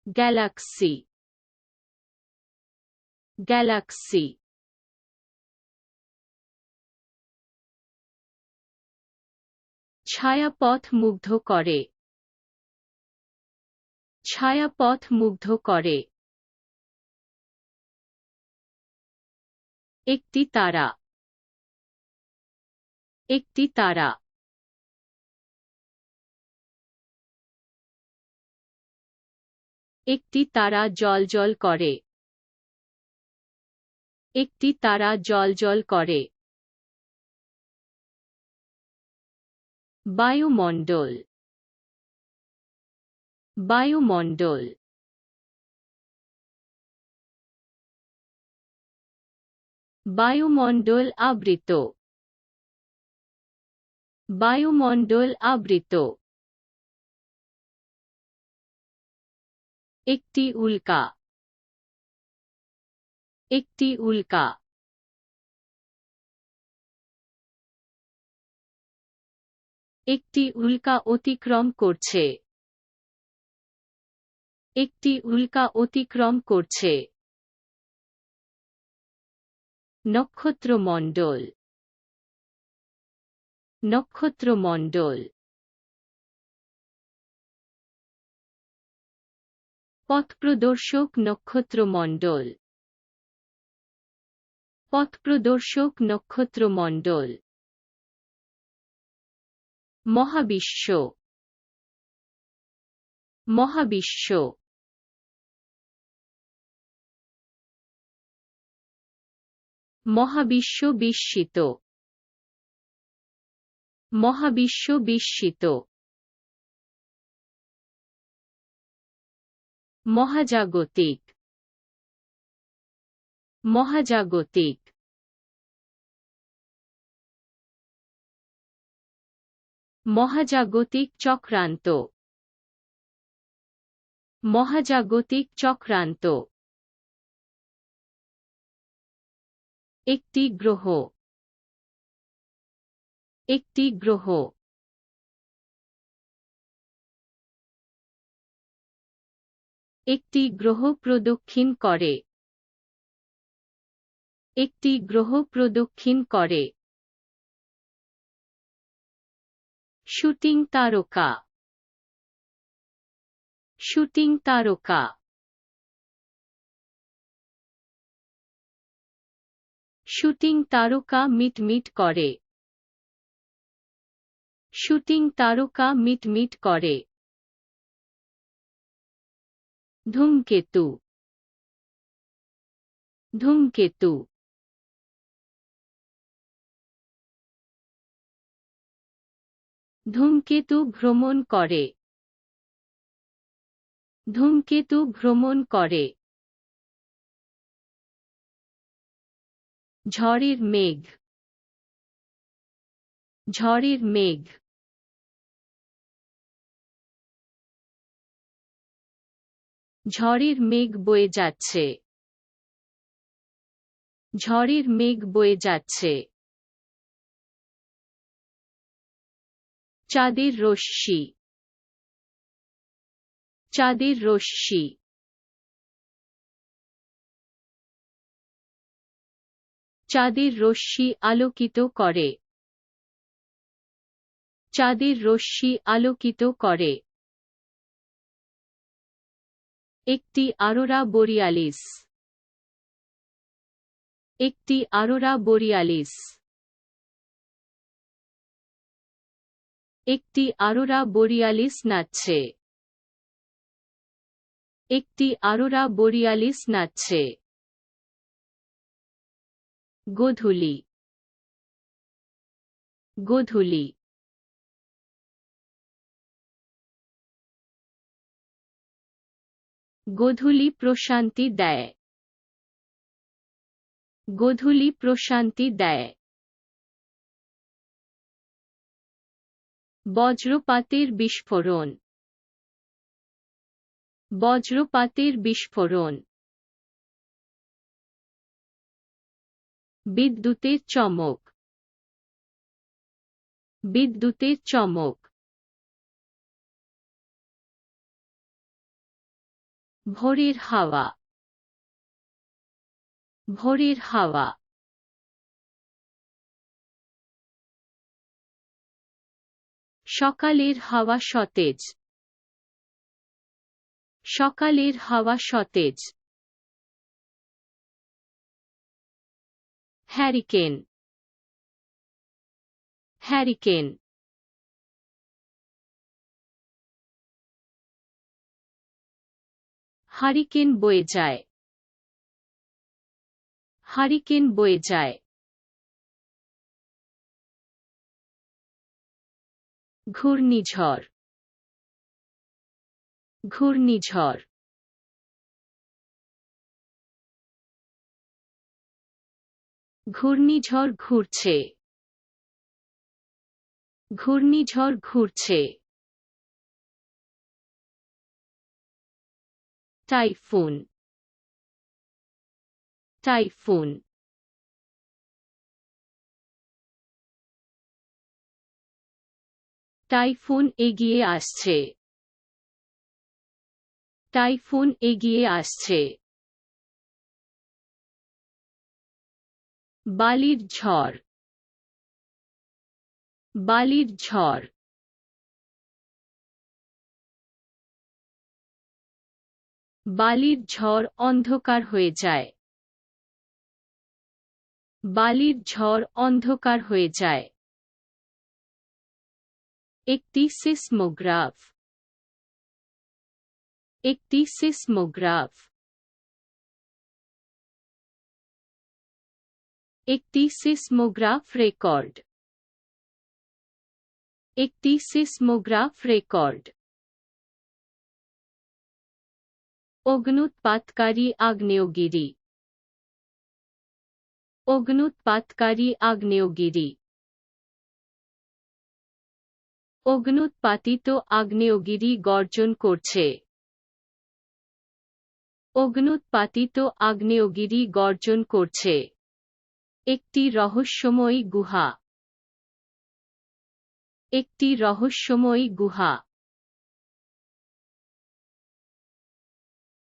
Galaxy Galaxy ছায়াপথ মুগ্ধ করে ছায়াপথ মুগ্ধ করে একটি তারা একটি তারা একটি তারা জ্বলজ্বল করে একটি তারা জ্বলজ্বল করে বায়ুমণ্ডল বায়ুমণ্ডল বায়ুমণ্ডল আবৃত বায়ুমণ্ডল আবৃত একটি উল্কা একটি উল্কা একটি উল্কা অতিক্রম করছে একটি উল্কা অতিক্রম করছে নক্ষত্রমণ্ডল নক্ষত্রমণ্ডল পথপ্রদর্শক নক্ষত্রমণ্ডল পথপ্রদর্শক নক্ষত্রমণ্ডল মহাবিশ্ব মহাবিশ্ব মহাবিশ্ব বিস্মিত মহাবিশ্ব বিস্মিত মহাজাগতিক মহাজাগতিক মহাজাগতিক চক্রান্ত মহাজাগতিক চক্রান্ত একটি গ্রহ একটি গ্রহ একটি গ্রহ প্রদক্ষিণ করে একটি গ্রহ প্রদক্ষিণ করে শুটিং তারকা শুটিং তারকা শুটিং তারকা মিটমিট করে শুটিং তারকা মিটমিট করে ধূমকেতু ধূমকেতু ধূমকেতু ভ্রমণ করে ধূমকেতু ভ্রমণ করে ঝড়ের মেঘ ঝড়ের মেঘ ঝড়ের মেঘ বয়ে যাচ্ছে ঝড়ের মেঘ বয়ে যাচ্ছে চাঁদের রশ্মি চাঁদের রশ্মি চাঁদের রশ্মি আলোকিত করে চাঁদের রশ্মি আলোকিত করে একটি অরোরা বোরিয়ালিস একটি অরোরা বোরিয়ালিস একটি অরোরা বোরিয়ালিস নাচছে একটি অরোরা বোরিয়ালিস নাচছে গোধূলি গোধূলি গোধূলি প্রশান্তি দেয় গোধূলি প্রশান্তি দেয় বজ্রপাতের বিস্ফোরণ বজ্রপাতের বিস্ফোরণ বিদ্যুতের চমক বিদ্যুতের চমক ভোরের হাওয়া, ভোরের হাওয়া। সকালের হাওয়া সতেজ, সকালের হাওয়া সতেজ। Hurricane, hurricane. হারিকেন বয়ে যায়, হারিকেন বয়ে যায়। ঘূর্ণিঝড়, ঘূর্ণিঝড়। ঘূর্ণিঝড় ঘুরছে, ঘূর্ণিঝড় ঘুরছে। Typhoon, typhoon. টাইফুন এগিয়ে আসছে, টাইফুন এগিয়ে আসছে। বালির ঝড়, বালির ঝড়। বালির ঝড় অন্ধকার হয়ে যায়, বালির ঝড় অন্ধকার হয়ে যায়। একটি সিসমোগ্রাফ, একটি সিসমোগ্রাফ। একটি সিসমোগ্রাফ রেকর্ড, একটি সিসমোগ্রাফ রেকর্ড। অগ্ন্যুৎপাতকারী আগ্নেয়গিরি, অগ্ন্যুৎপাতকারী আগ্নেয়গিরি। অগ্ন্যুৎপাতিত আগ্নেয়গিরি গর্জন করছে, অগ্ন্যুৎপাতিত আগ্নেয়গিরি গর্জন করছে। একটি রহস্যময়ী গুহা, একটি রহস্যময়ী গুহা।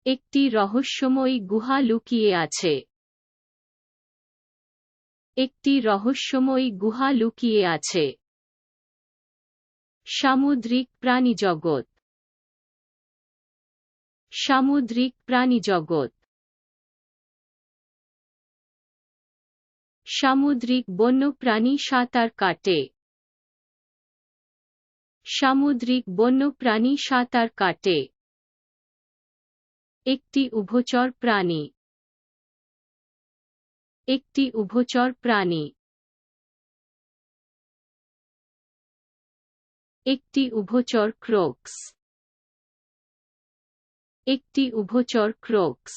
একটি রহস্যময়ী গুহা লুকিয়ে আছে, একটি রহস্যময়ী গুহা লুকিয়ে আছে। সামুদ্রিক প্রাণীজগৎ, সামুদ্রিক প্রাণীজগৎ। সামুদ্রিক বন্যপ্রাণী সাঁতার কাটে, সামুদ্রিক বন্যপ্রাণী সাঁতার কাটে। একটি উভচর প্রাণী, একটি উভচর প্রাণী। একটি উভচর ক্রোকস, একটি উভচর ক্রোকস।